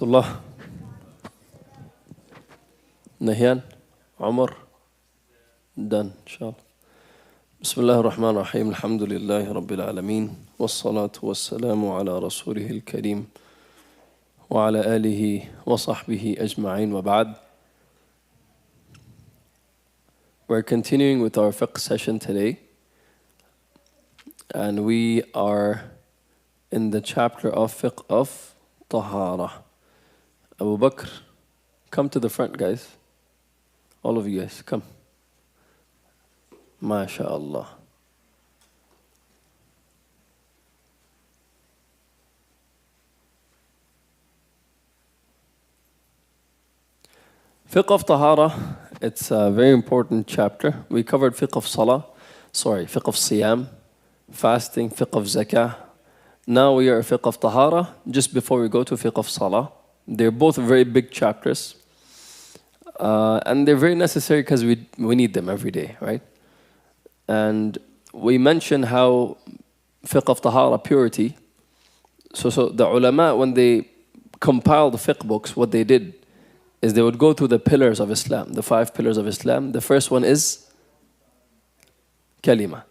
الله نهيان عمر دان إن شاء الله. بسم الله الرحمن الرحيم. الحمد لله رب العالمين والصلاة والسلام على رسوله الكريم وعلى آله وصحبه أجمعين وبعد. We're continuing with our fiqh session today, and we are in the chapter of fiqh of tahara. Abu Bakr, come to the front, guys. All of you guys, come. MashaAllah. Fiqh of Tahara, it's a very important chapter. We covered fiqh of fiqh of Siyam, fasting, fiqh of Zakah. Now we are fiqh of Tahara, just before we go to fiqh of Salah. They're both very big chapters. And they're very necessary because we need them every day, right? And we mentioned how fiqh of Tahara, purity. So the ulama, when they compiled the fiqh books, what they did is they would go through the pillars of Islam, the 5 pillars of Islam. The first one is kalima.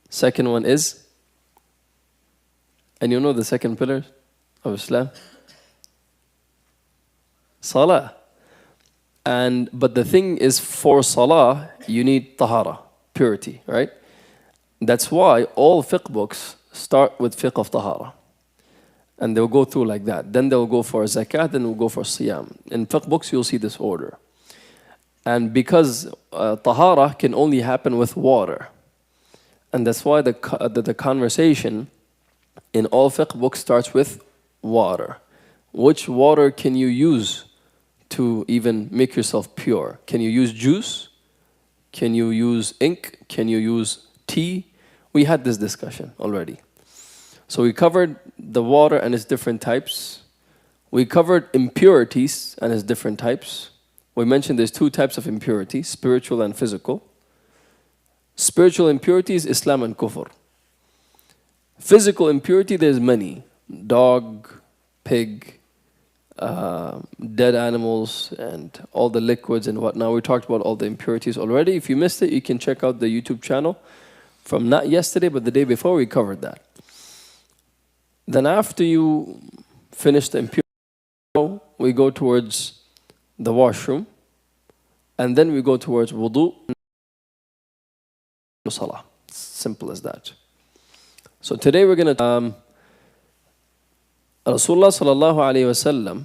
Second one is, and you know the second pillar of Islam? Salah. But the thing is, for Salah, you need tahara, purity, right? That's why all fiqh books start with fiqh of tahara. And they'll go through like that. Then they'll go for zakat, then they'll go for siyam. In fiqh books, you'll see this order. And because tahara can only happen with water, and that's why the conversation in all fiqh books starts with water. Which water can you use to even make yourself pure? Can you use juice? Can you use ink? Can you use tea? We had this discussion already. So we covered the water and its different types. We covered impurities and its different types. We mentioned there's 2 types of impurities, spiritual and physical. Spiritual impurities, Islam and kufr. Physical impurity, there's many. Dog, pig, dead animals, and all the liquids and whatnot. We talked about all the impurities already. If you missed it, you can check out the YouTube channel from not yesterday, but the day before. We covered that. Then after you finish the impurity, we go towards the washroom, and then we go towards wudu, salah. Simple as that. So today we're going to Rasulullah sallallahu alayhi wa sallam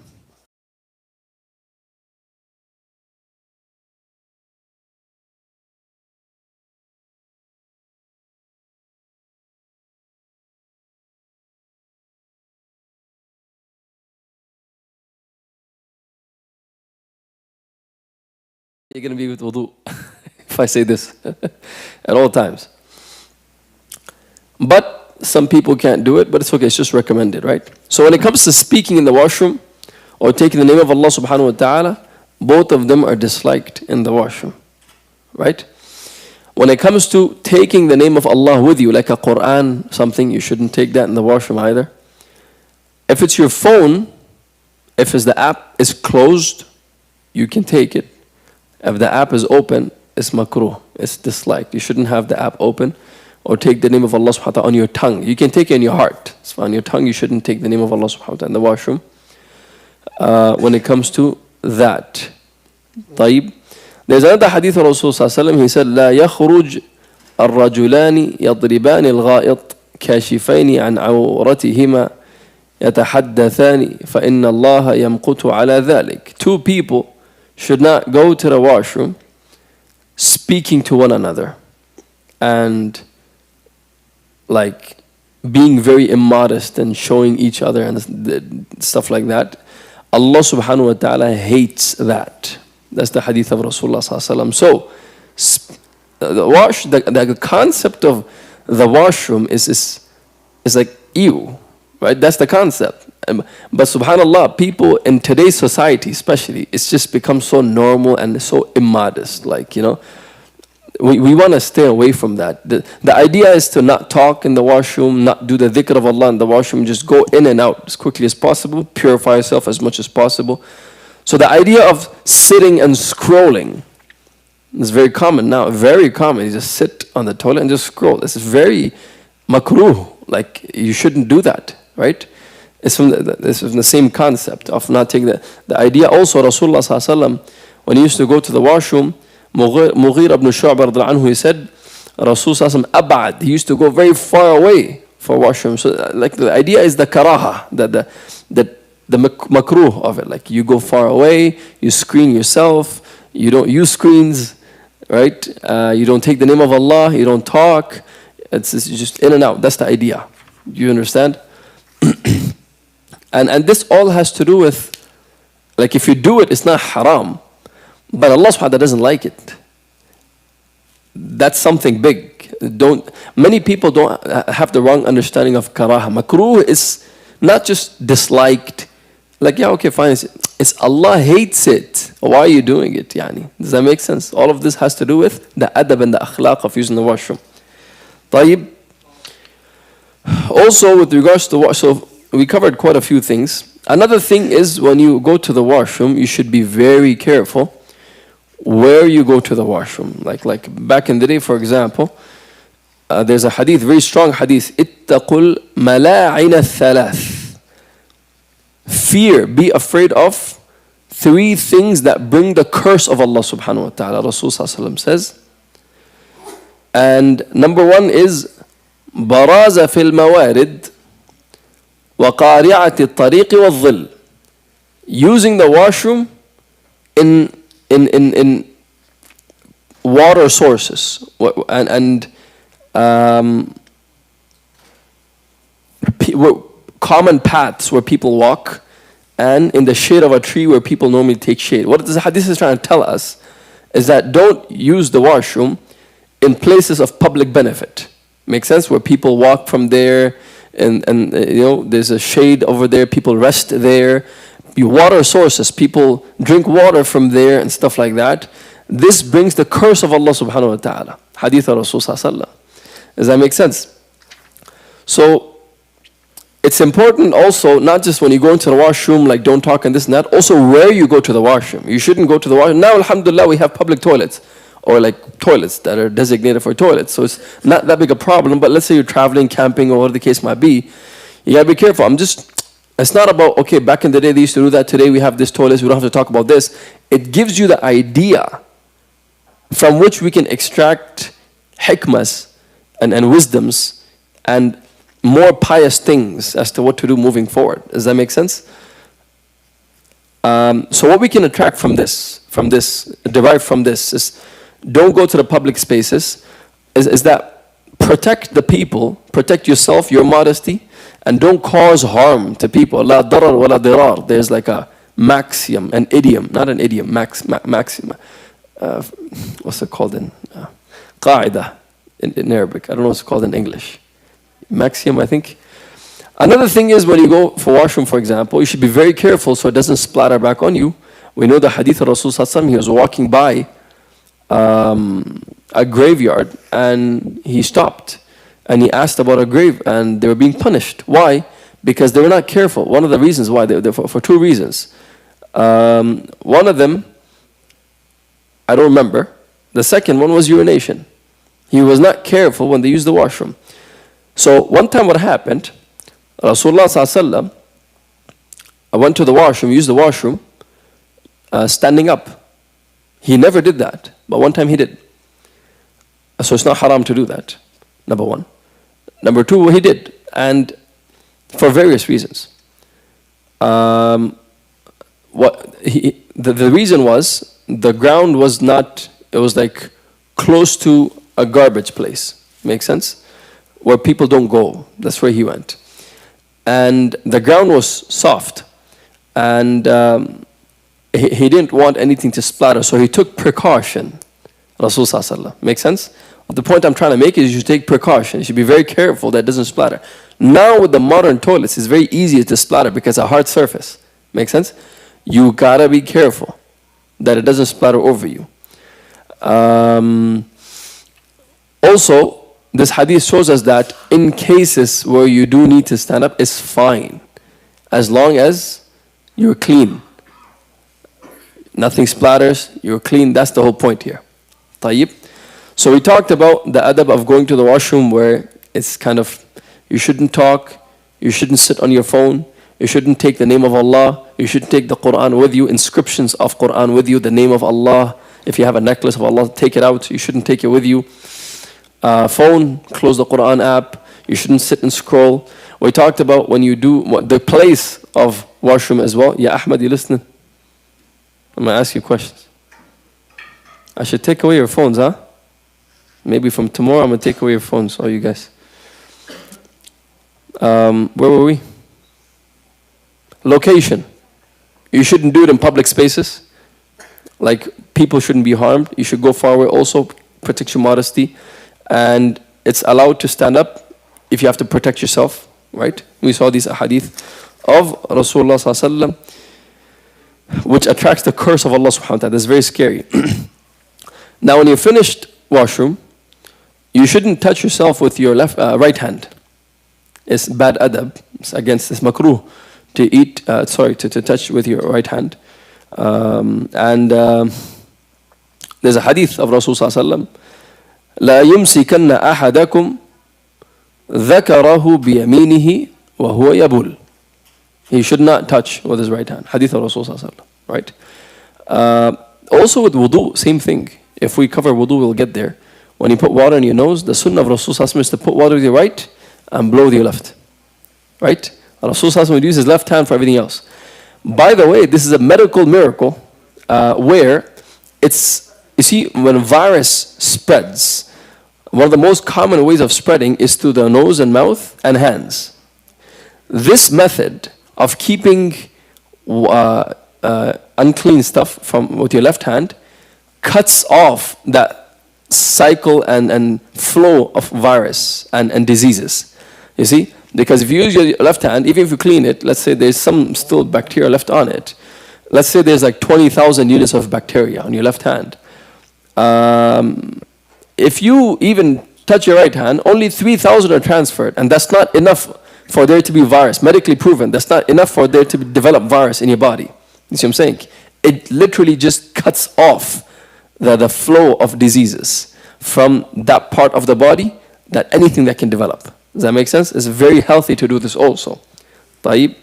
you're going to be with wudu if I say this at all times. But some people can't do it, but it's okay, it's just recommended, right? So when it comes to speaking in the washroom or taking the name of Allah subhanahu wa ta'ala, both of them are disliked in the washroom, right? When it comes to taking the name of Allah with you, like a Quran, something, you shouldn't take that in the washroom either. If it's your phone, if the app is closed, you can take it. If the app is open, it's makruh, it's disliked. You shouldn't have the app open or take the name of Allah subhanahu wa ta'ala on your tongue. You can take it in your heart. It's on your tongue, you shouldn't take the name of Allah subhanahu wa ta'ala in the washroom. When it comes to that. طيب. There's another hadith of Rasulullah sallallahu alayhi wa sallam. He said, لا يخرج الرجلان يضربان الغائط كاشفين عن عورتهما يتحدثان فإن الله يمقت على ذلك. 2 people should not go to the washroom speaking to one another and like being very immodest and showing each other and stuff like that. Allah subhanahu wa ta'ala hates that. That's the hadith of Rasulullah sallallahu alaihi wasallam. So the concept of the washroom is like ew, right? That's the concept. But subhanallah, people in today's society especially, it's just become so normal and so immodest. Like, you know, We want to stay away from that. The idea is to not talk in the washroom, not do the dhikr of Allah in the washroom, just go in and out as quickly as possible, purify yourself as much as possible. So the idea of sitting and scrolling is very common now, very common. You just sit on the toilet and just scroll. This is very makruh, like you shouldn't do that, right? This is the same concept of not taking the idea. Also, Rasulullah sallallahu alaihi wasallam, when he used to go to the washroom, Mughir ibn Shu'bah radhiyallahu anhu, he said, Rasul sallallahu alaihi wasallam ab'ad, he used to go very far away for washroom. So like the idea is the karaha, the makruh of it. Like you go far away, you screen yourself, you don't use screens, right? You don't take the name of Allah, you don't talk. It's just in and out. That's the idea. You understand? And this all has to do with, like if you do it, it's not haram. But Allah subhanahu wa ta'ala doesn't like it. That's something big. Many people don't have the wrong understanding of karaha. Makruh is not just disliked. Like, yeah, okay, fine. It's Allah hates it. Why are you doing it? Yani? Does that make sense? All of this has to do with the adab and the akhlaq of using the washroom. طيب. Also, with regards to so we covered quite a few things. Another thing is when you go to the washroom, you should be very careful where you go to the washroom. Like back in the day, for example, there's a hadith, very strong hadith. اتقوا الملاعن الثلاث. Fear, be afraid of 3 things that bring the curse of Allah subhanahu wa ta'ala. Rasul sallallahu alaihi wasallam says. And number 1 is baraza fil mawarid wa qari'ati at-tariq wal-dhill. Using the washroom in water sources and common paths where people walk, and in the shade of a tree where people normally take shade. What this hadith is trying to tell us is that don't use the washroom in places of public benefit. Make sense? Where people walk from there, and you know there's a shade over there, people rest there. Water sources, people drink water from there and stuff like that. This brings the curse of Allah subhanahu wa ta'ala. Hadith of Rasul sallallahu alaihi wasallam. Does that make sense? So it's important also, not just when you go into the washroom, like don't talk and this and that, also where you go to the washroom. You shouldn't go to the washroom. Now, alhamdulillah, we have public toilets, or like toilets that are designated for toilets. So it's not that big a problem, but let's say you're traveling, camping, or whatever the case might be, you gotta be careful. It's not about, okay, back in the day they used to do that, today we have this toilet, we don't have to talk about this. It gives you the idea from which we can extract hikmas and wisdoms and more pious things as to what to do moving forward. Does that make sense? So what we can attract from this, derive from this, is don't go to the public spaces, is that protect the people, protect yourself, your modesty, and don't cause harm to people. La darar wa la dirar. There's like a maxiom, an idiom, not an idiom, maxim. What's it called in? Qaida in Arabic. I don't know what it's called in English. Maxiom, I think. Another thing is when you go for washroom, for example, you should be very careful so it doesn't splatter back on you. We know the hadith of Rasul sallallahu alaihi wasallam, he was walking by a graveyard and he stopped and he asked about a grave and they were being punished. Why? Because they were not careful. One of the reasons why, for 2 reasons. One of them, I don't remember. The second one was urination. He was not careful when they used the washroom. So one time what happened, Rasulullah sallallahu alaihi wasallam, I went to the washroom, used the washroom, standing up. He never did that, but one time he did. So it's not haram to do that, number 1. Number 2, he did, and for various reasons. The reason was, the ground was not, it was like close to a garbage place. Make sense? Where people don't go. That's where he went. And the ground was soft. And he didn't want anything to splatter, so he took precaution. Rasul sallallahu alaihi wasallam. Make sense? The point I'm trying to make is you should take precaution. You should be very careful that it doesn't splatter. Now with the modern toilets, it's very easy to splatter because it's a hard surface. Make sense? You gotta be careful that it doesn't splatter over you. Also, this hadith shows us that in cases where you do need to stand up, it's fine, as long as you're clean. Nothing splatters, you're clean. That's the whole point here. طيب. So we talked about the adab of going to the washroom, where it's kind of, you shouldn't talk, you shouldn't sit on your phone, you shouldn't take the name of Allah, you shouldn't take the Quran with you, inscriptions of Quran with you, the name of Allah. If you have a necklace of Allah, take it out, you shouldn't take it with you. Phone, close the Quran app, you shouldn't sit and scroll. We talked about when you do the place of washroom as well. Yeah, Ahmad, you listening? I'm going to ask you questions. I should take away your phones, huh? Maybe from tomorrow I'm going to take away your phones, all you guys. Where were we? Location. You shouldn't do it in public spaces. Like, people shouldn't be harmed. You should go far away. Also, protect your modesty. And it's allowed to stand up if you have to protect yourself, right? We saw these ahadith of Rasulullah sallallahu alaihi wasallam, which attracts the curse of Allah subhanahu wa ta'ala. That's very scary. Now, when you're finished washroom, you shouldn't touch yourself with your right hand. It's bad adab. It's against this makruh to eat, to touch with your right hand. There's a hadith of Rasulullah sallallahu alaihi wasallam, لا يمسكن أحدكم ذكره بيمينه وهو يبول. He should not touch with his right hand. Hadith of Rasulullah sallallahu alaihi wasallam, right? Also with wudu, same thing. If we cover wudu, we'll get there. When you put water in your nose, the sunnah of Rasulullah sallallahu alaihi wasallam is to put water with your right and blow with your left, right? Rasulullah sallallahu alaihi wasallam would use his left hand for everything else. By the way, this is a medical miracle where it's, you see, when a virus spreads, one of the most common ways of spreading is through the nose and mouth and hands. This method of keeping unclean stuff from with your left hand cuts off that cycle and flow of virus and diseases. You see? Because if you use your left hand, even if you clean it, let's say there's some still bacteria left on it. Let's say there's like 20,000 units of bacteria on your left hand. If you even touch your right hand, only 3,000 are transferred, and that's not enough for there to be virus. Medically proven, that's not enough for there to develop virus in your body. You see what I'm saying? It literally just cuts off the flow of diseases from that part of the body, that anything that can develop. Does that make sense? It's very healthy to do this also. طيب.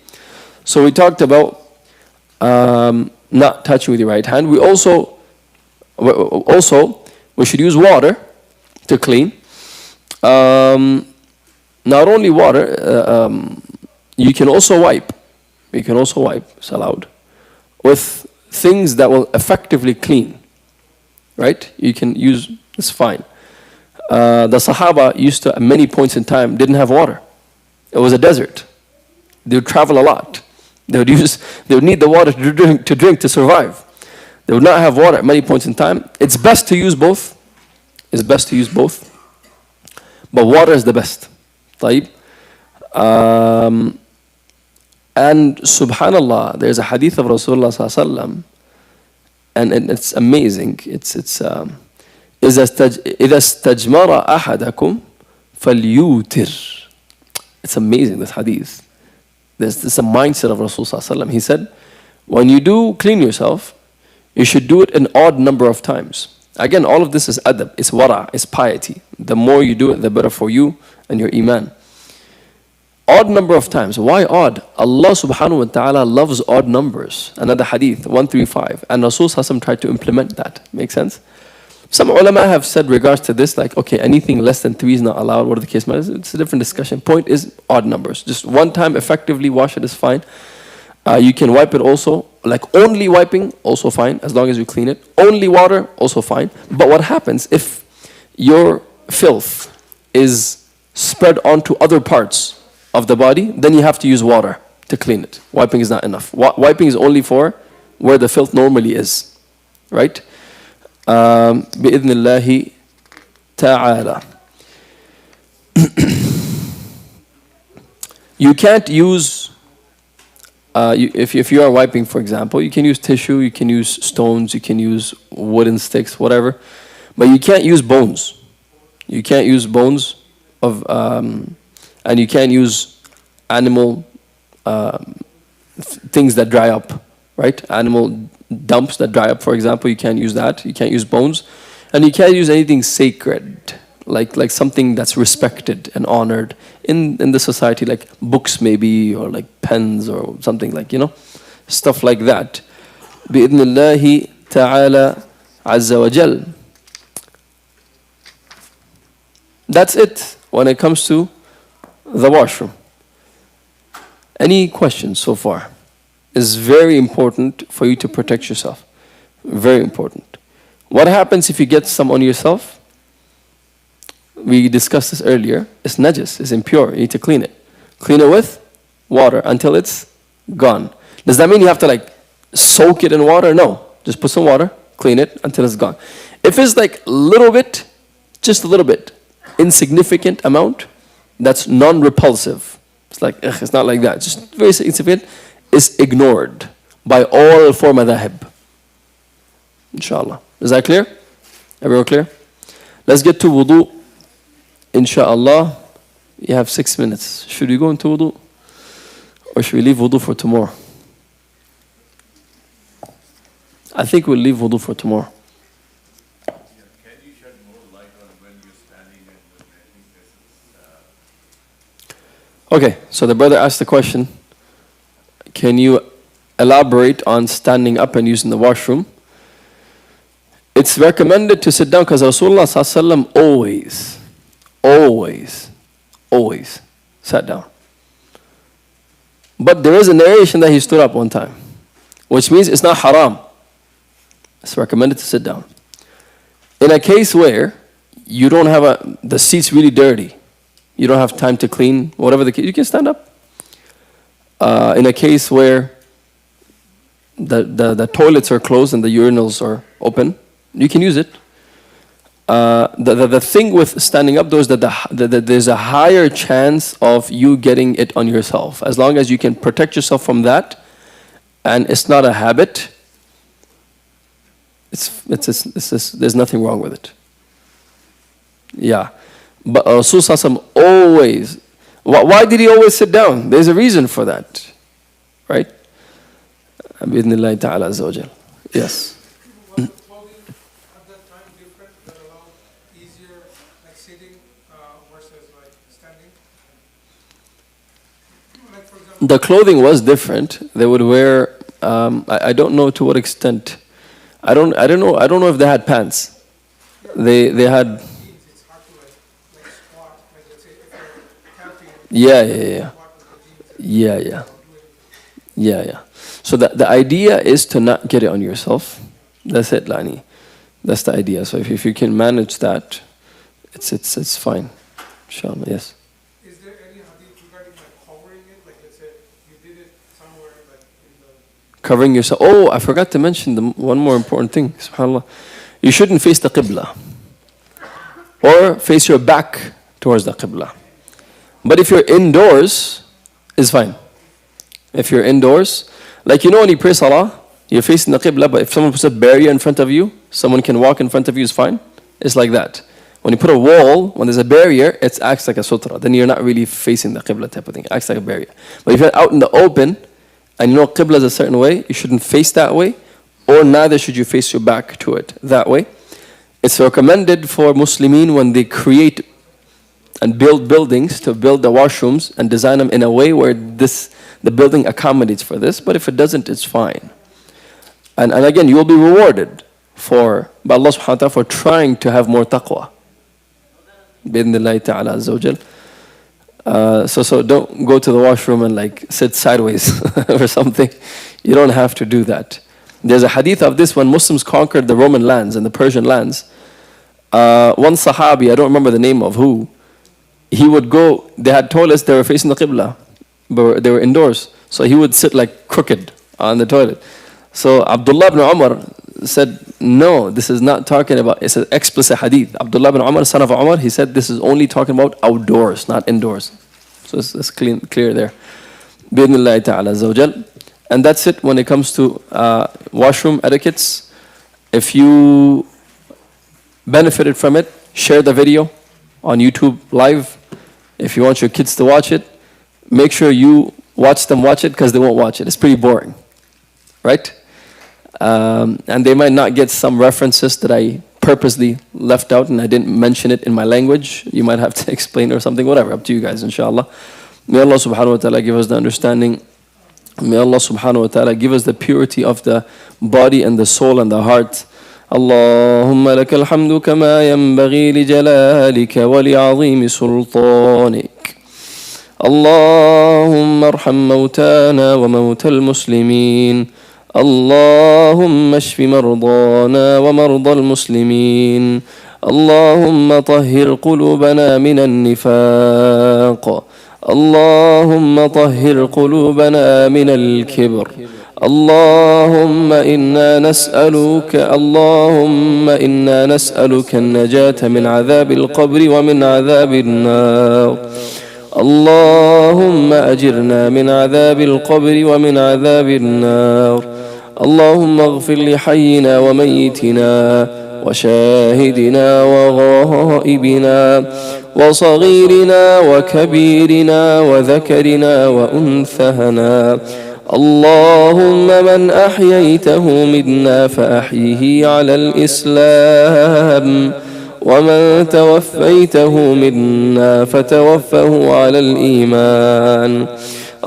So we talked about not touching with your right hand. We also we should use water to clean. Not only water, you can also wipe. You can also wipe, it's allowed, with things that will effectively clean. Right? You can use, it's fine. The Sahaba used to, at many points in time, didn't have water. It was a desert. They would travel a lot. They would need the water to drink to survive. They would not have water at many points in time. It's best to use both. It's best to use both. But water is the best. طيب. And subhanallah, there's a hadith of Rasulullah sallallahu alaihi wasallam, and it's amazing. It's إذا استجمر أحدكم فليوتر. It's amazing, this hadith. This is a mindset of Rasulullah sallallahu alaihi wasallam. He said, when you do clean yourself, you should do it an odd number of times. Again, all of this is adab, it's wara, it's piety. The more you do it, the better for you and your iman. Odd number of times. Why odd? Allah subhanahu wa ta'ala loves odd numbers. Another hadith, 135. And Rasul tried to implement that. Make sense? Some ulama have said regards to this, like, okay, anything less than 3 is not allowed. What are the case matters? It's a different discussion. Point is odd numbers. Just one time effectively wash it is fine. You can wipe it also. Like only wiping, also fine, as long as you clean it. Only water, also fine. But what happens if your filth is spread onto other parts of the body? Then you have to use water to clean it. Wiping is not enough. Wiping is only for where the filth normally is. Right? بإذن الله تعالى. You can't use, if you are wiping, for example, you can use tissue, you can use stones, you can use wooden sticks, whatever. But you can't use bones. You can't use bones of, and you can't use animal things that dry up, right? Animal dumps that dry up, for example, you can't use that. You can't use bones. And you can't use anything sacred, like something that's respected and honored in the society, like books maybe, or like pens or something like, stuff like that. بإذن الله تعالى عز وجل. That's it when it comes to the washroom. Any questions so far? It's very important for you to protect yourself. Very important. What happens if you get some on yourself? We discussed this earlier. It's najis, it's impure. You need to clean it. Clean it with water until it's gone. Does that mean you have to like soak it in water? No. Just put some water, clean it until it's gone. If it's like a little bit, just a little bit, insignificant amount, that's non-repulsive. It's like, it's not like that. Just very insignificant. Is ignored by all four madhahib. Inshallah. Is that clear? Everyone clear? Let's get to wudu. Inshallah. You have 6 minutes. Should we go into wudu? Or should we leave wudu for tomorrow? I think we'll leave wudu for tomorrow. Can you shed more light on when you're standing and when I think this is... Okay, so the brother asked the question, can you elaborate on standing up and using the washroom? It's recommended to sit down because Rasulullah ﷺ always sat down. But there is a narration that he stood up one time, which means it's not haram. It's recommended to sit down. In a case where you don't have the seat's really dirty, you don't have time to clean, whatever the case, you can stand up. In a case where the toilets are closed and the urinals are open, you can use it. The thing with standing up though is that there's a higher chance of you getting it on yourself. As long as you can protect yourself from that, and it's not a habit, there's nothing wrong with it. Yeah. But Rasul Sallallahu always, why did he always sit down? There's a reason for that. Right? Bidnillahi ta'ala azza wa jal. Yes. Was the clothing at that time different that allowed easier like sitting versus like standing? Like for example, The clothing was different. They would wear, I don't know to what extent. I don't know if they had pants. They had. it's hard to like squat, like let's say if you're camping, Yeah. squat with the jeans. Yeah. So the idea is to not get it on yourself. That's it, Lani. That's the idea. So if you can manage that, it's fine. Inshallah, yes. Is there any hadith regarding like covering it? Like let's say you did it somewhere like in the Covering yourself. Oh, I forgot to mention one more important thing. SubhanAllah. You shouldn't face the Qibla. Or face your back towards the Qibla. But if you're indoors, it's fine. If you're indoors, like when you pray Salah, you're facing the Qibla, but if someone puts a barrier in front of you, someone can walk in front of you, it's fine. It's like that. When you put a wall, when there's a barrier, it acts like a sutra. Then you're not really facing the Qibla type of thing. It acts like a barrier. But if you're out in the open, and Qibla is a certain way, you shouldn't face that way, or neither should you face your back to it that way. It's recommended for Muslimin when they create and build buildings to build the washrooms and design them in a way where the building accommodates for this, but if it doesn't, it's fine. And again, you will be rewarded by Allah subhanahu wa ta'ala for trying to have more taqwa. Bidnillahi ta'ala azza wa jal. So don't go to the washroom and like sit sideways or something. You don't have to do that. There's a hadith of this when Muslims conquered the Roman lands and the Persian lands. One Sahabi, I don't remember the name of who, he would go, they had toilets, they were facing the Qibla, but they were indoors. So he would sit like crooked on the toilet. So Abdullah ibn Umar said, no, this is not talking about, it's an explicit hadith. Abdullah ibn Umar, son of Umar, he said this is only talking about outdoors, not indoors. So it's clear there. Bidnillahi ta'ala azza wa jal. And that's it when it comes to washroom etiquettes. If you benefited from it, share the video. on YouTube live. If you want your kids to watch it, make sure you watch them watch it because they won't watch it. It's pretty boring, right? And they might not get some references that I purposely left out and I didn't mention it in my language. You might have to explain or something, whatever, up to you guys, inshallah. May Allah subhanahu wa ta'ala give us the understanding. May Allah subhanahu wa ta'ala give us the purity of the body and the soul and the heart. اللهم لك الحمد كما ينبغي لجلالك ولعظيم سلطانك. اللهم ارحم موتانا وموتى المسلمين. اللهم اشف مرضانا ومرضى المسلمين. اللهم طهر قلوبنا من النفاق. اللهم طهر قلوبنا من الكبر. اللهم إنا نسألك النجاة من عذاب القبر ومن عذاب النار. اللهم أجرنا من عذاب القبر ومن عذاب النار. اللهم اغفر لحينا وميتنا وشاهدنا وغائبنا وصغيرنا وكبيرنا وذكرنا وأنثانا. اللهم من أحييته منا فأحيه على الإسلام، ومن توفيته منا فتوفه على الإيمان.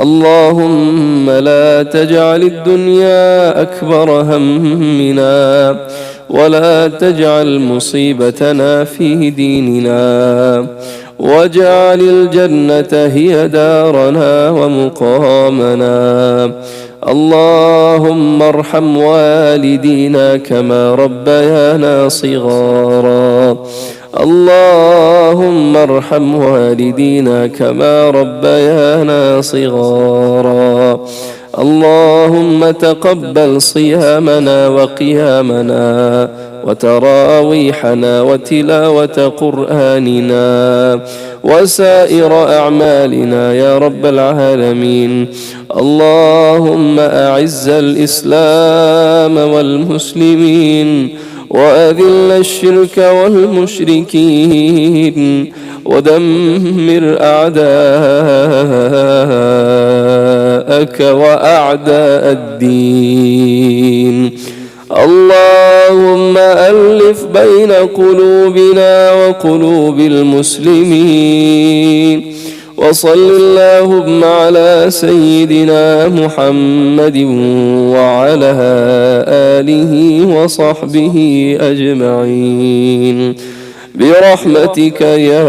اللهم لا تجعل الدنيا أكبر همنا ولا تجعل مصيبتنا في ديننا، واجعل الجنة هي دارنا ومقامنا. اللهم ارحم والدينا كما ربيانا صغارا. اللهم ارحم والدينا كما ربيانا صغارا. اللهم تقبل صيامنا وقيامنا وتراويحنا وتلاوة قرآننا وسائر أعمالنا يا رب العالمين. اللهم أعز الإسلام والمسلمين وأذل الشرك والمشركين ودمر أعداءك وأعداء الدين. اللهم ألف بين قلوبنا وقلوب المسلمين. وصل اللهم على سيدنا محمد وعلى آله وصحبه أجمعين برحمتك يا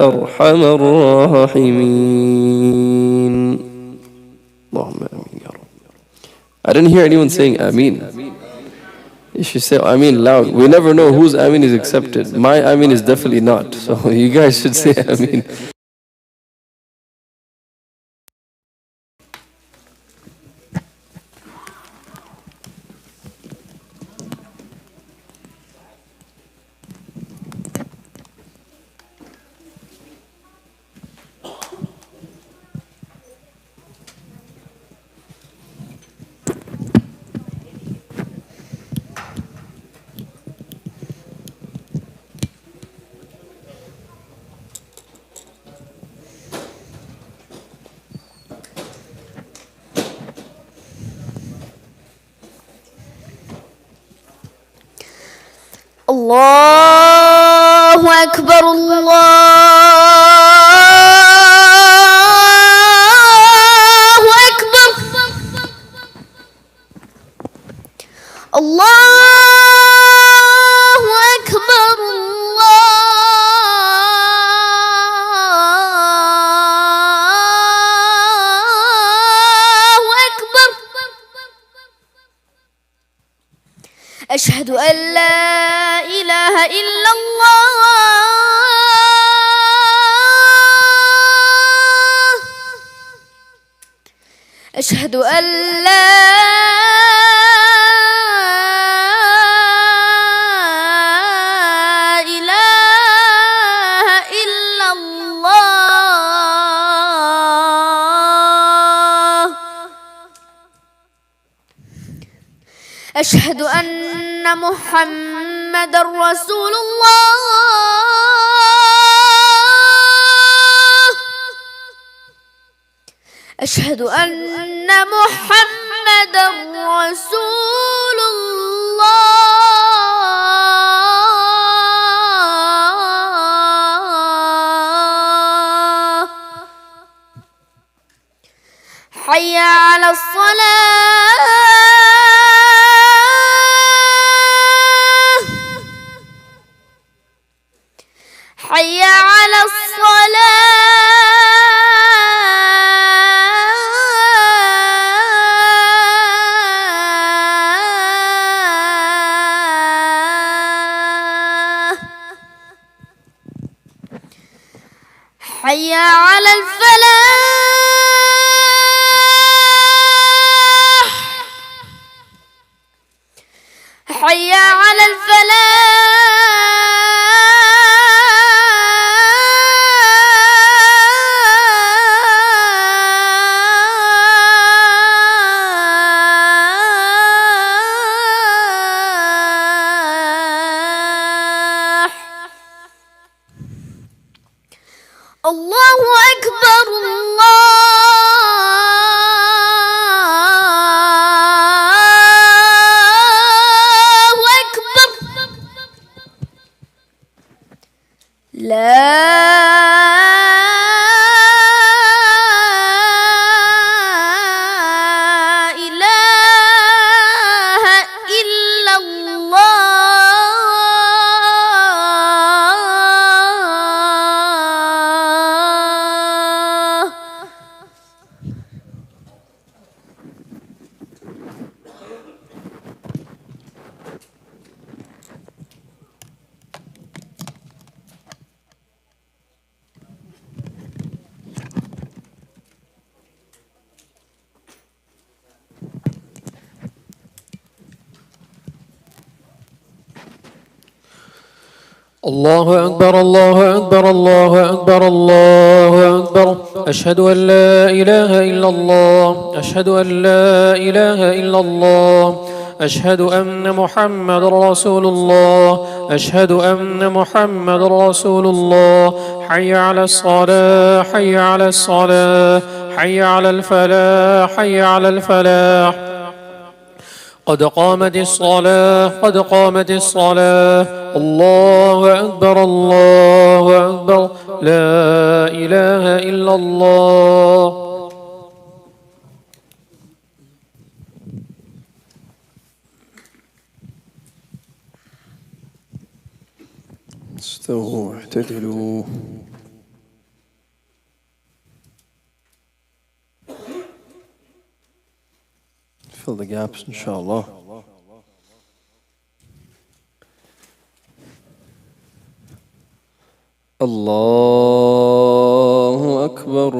أرحم الراحمين. اللهم آمين يا رب. I didn't hear anyone saying Ameen. You should say Ameen loud. We never know whose Ameen is accepted. My Ameen is definitely not. So you guys should say Ameen. الله أكبر الله أكبر الله أكبر الله أكبر. أشهد أن لا إله إلا الله. أشهد أن لا إله إلا الله. أشهد أن محمد رسول الله. أشهد أن محمدا رسول الله. حي على الصلاة. حي على الصلاة. حي على الفلاح. حي على الفلاح. الله أكبر الله أكبر. لا إله إلا الله. الله أكبر الله أكبر الله أكبر الله أكبر. أشهد أن لا إله إلا الله. أشهد أن لا إله إلا الله. أشهد أن محمد رسول الله. أشهد أن محمد رسول الله. حي على الصلاة حي على الصلاة حي على الفلاح حي على الفلاح. قد قامت الصلاة قد قامت الصلاة. الله أكبر الله أكبر. لا إله إلا الله. استووا اعتدلوا. Fill the gaps, inshallah. الله أكبر.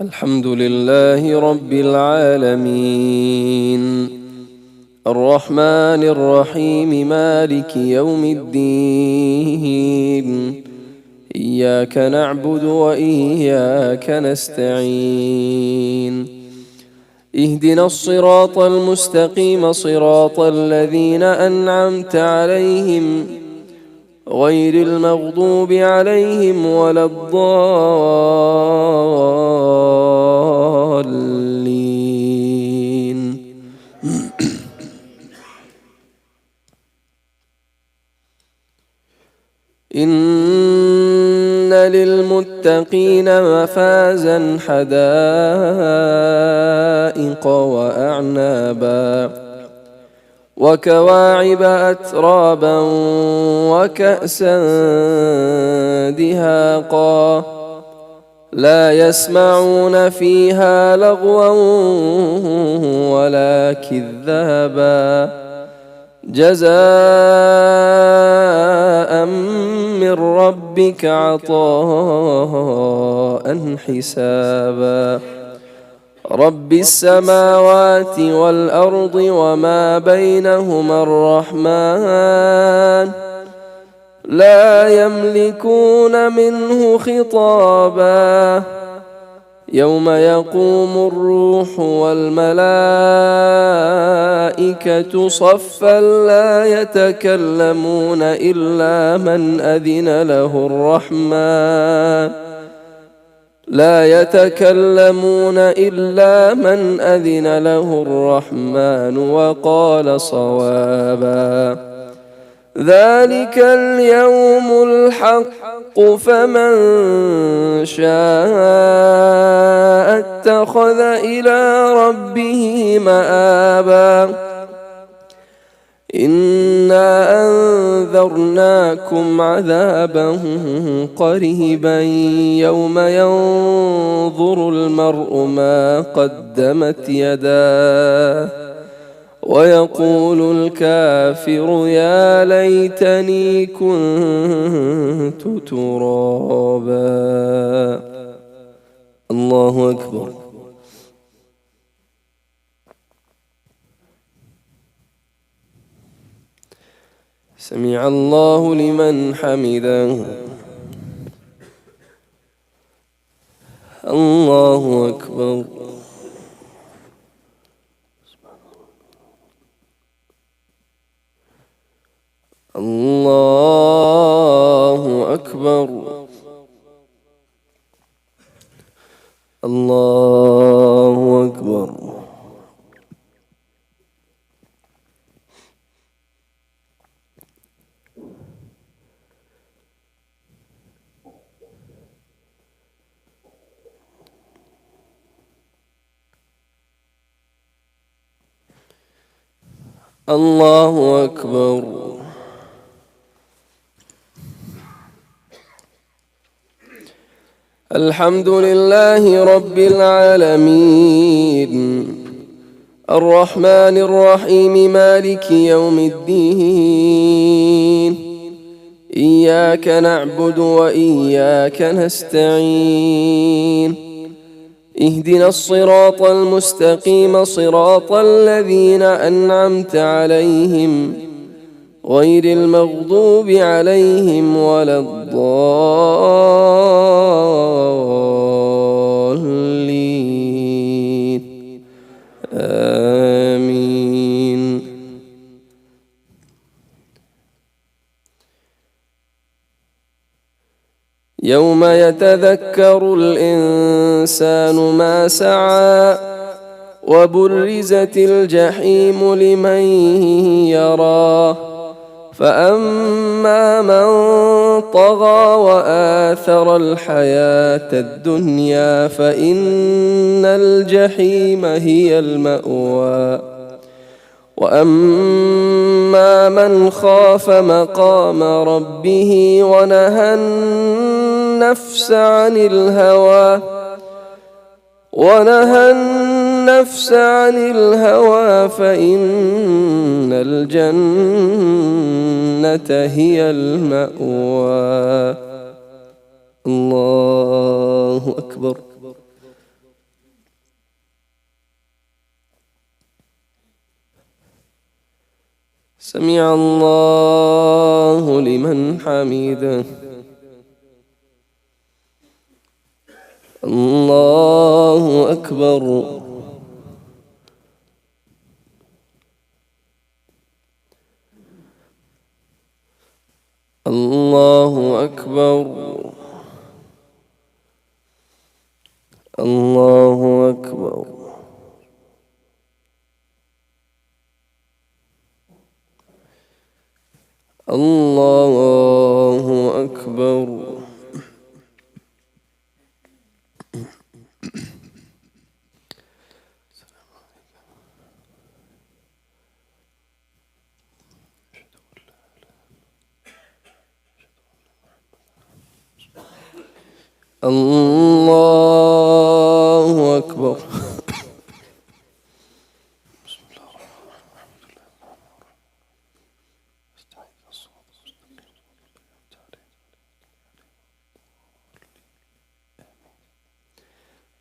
الحمد لله رب العالمين الرحمن الرحيم مالك يوم الدين إياك نعبد وإياك نستعين اهدنا الصراط المستقيم صراط الذين أنعمت عليهم غير المغضوب عليهم ولا الضالين. إن للمتقين مفازا حدائق وأعنابا وكواعب أترابا وكأسا دهاقا لا يسمعون فيها لغوا ولا كذابا جزاء من ربك عطاء حسابا رب السماوات والأرض وما بينهما الرحمن لا يملكون منه خطابا يوم يقوم الروح والملائكة صفا لا يتكلمون إلا من أذن له الرحمن وقال صوابا. ذلك اليوم الحق فمن شاء اتخذ إلى ربه مآبا. إنا أنذرناكم عذابا قريبا يوم ينظر المرء ما قدمت يداه ويقول الكافر يا ليتني كنت ترابا. الله أكبر. سمع الله لمن حمده. الله أكبر. الله أكبر. الله أكبر. الله أكبر. الحمد لله رب العالمين الرحمن الرحيم مالك يوم الدين. إياك نعبد وإياك نستعين. اهدنا الصراط المستقيم صراط الذين أنعمت عليهم غير المغضوب عليهم ولا الضالين. آمين. يوم يتذكر الإنسان ما سعى وبرزت الجحيم لمن يراه فأما من طغى وآثر الحياة الدنيا فإن الجحيم هي المأوى. وأما من خاف مقام ربه ونهى النفس عن الهوى فإن الجنة هي المأوى. الله أكبر. سمع الله لمن حمده. الله أكبر. الله أكبر. الله أكبر. الله أكبر. الله أكبر.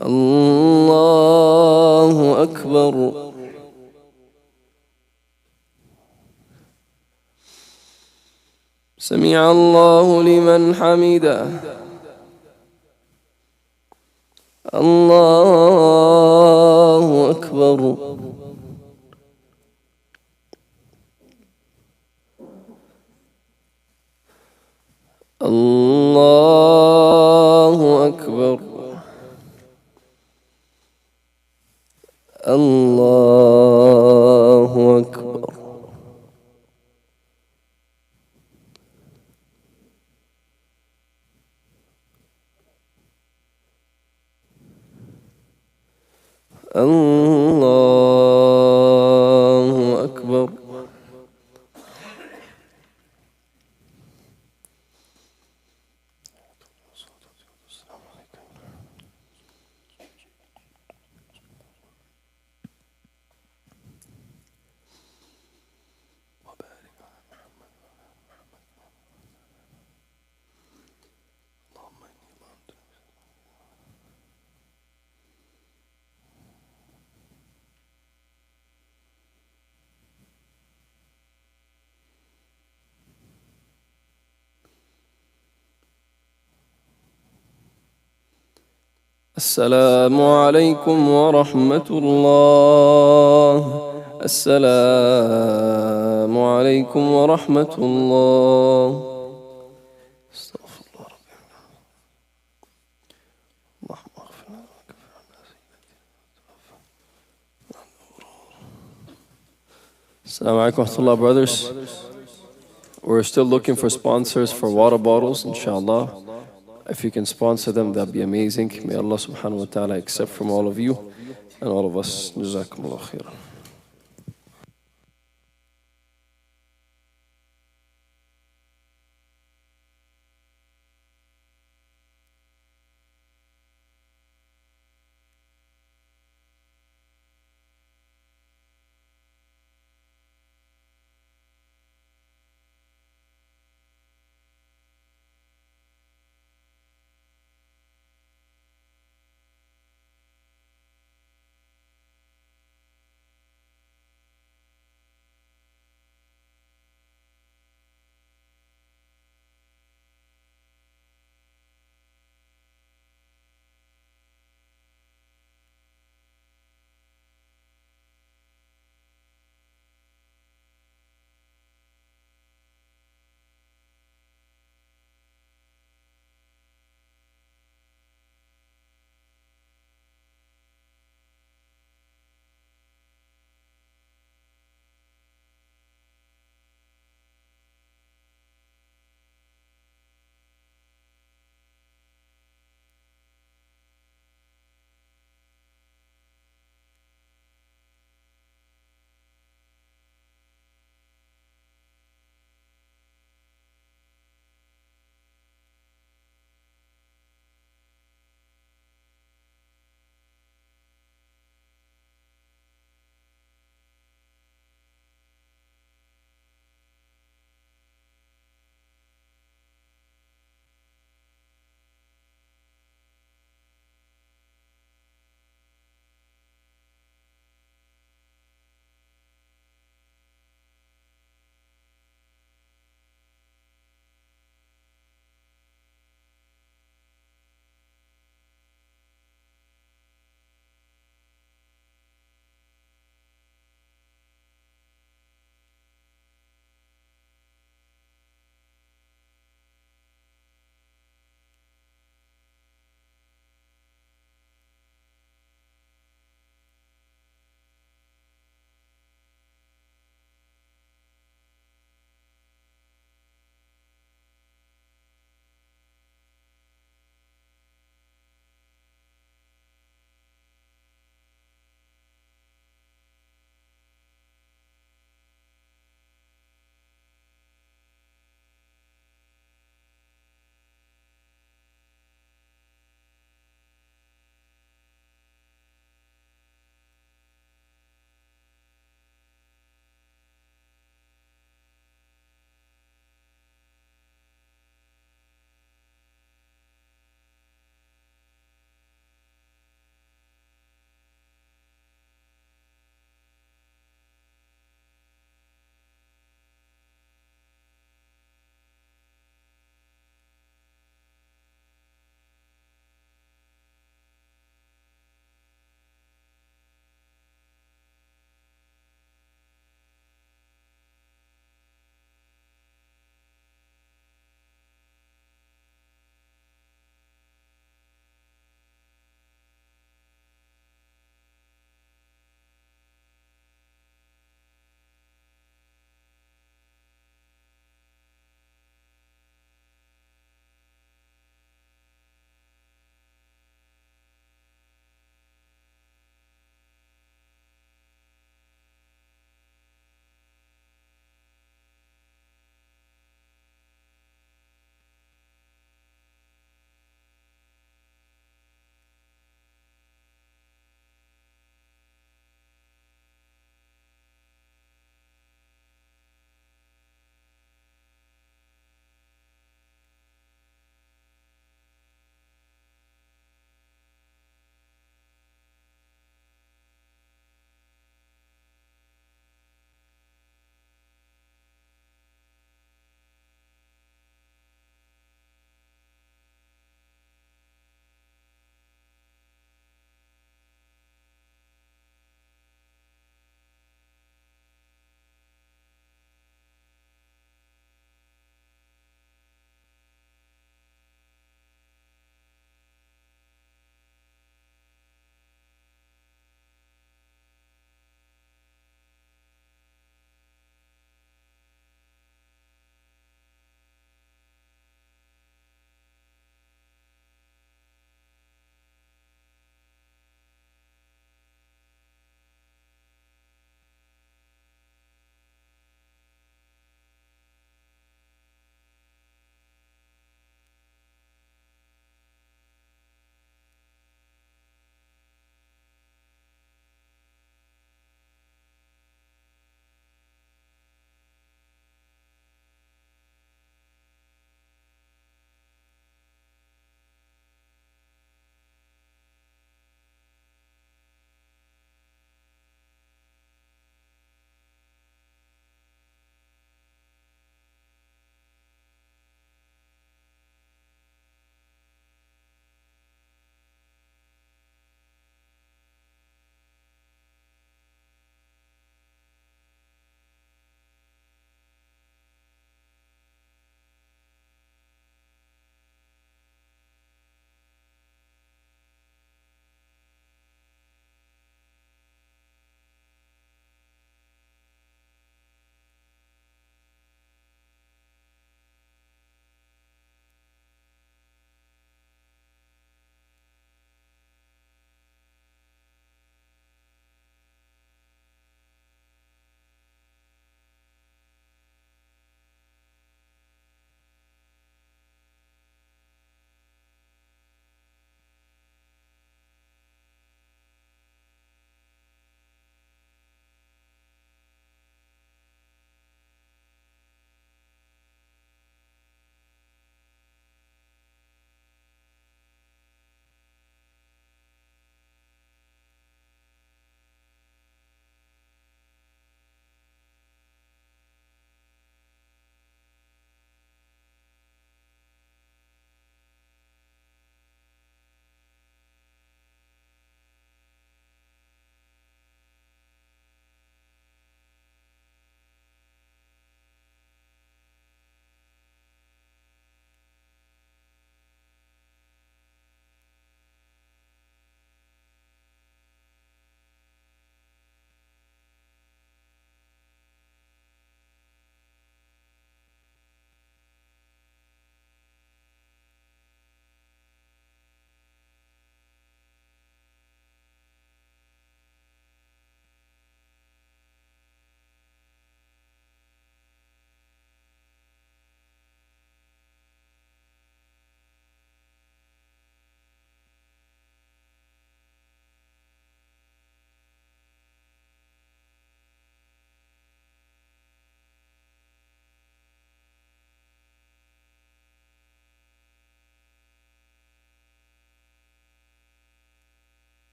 الله أكبر. سمع الله لمن حمده. الله أكبر. الله أكبر. الله أكبر. الله أكبر. السلام عليكم ورحمة الله. السلام عليكم ورحمة الله. استغفر الله ربي. اللهم اغفر لنا وكفر عنا سيئاتنا. Assalamu alaikum wa rahmatullah, brothers. We're still looking for sponsors for water bottles, inshallah. If you can sponsor them, that'd be amazing. May Allah subhanahu wa ta'ala accept from all of you and all of us. Jazakumullah khairan.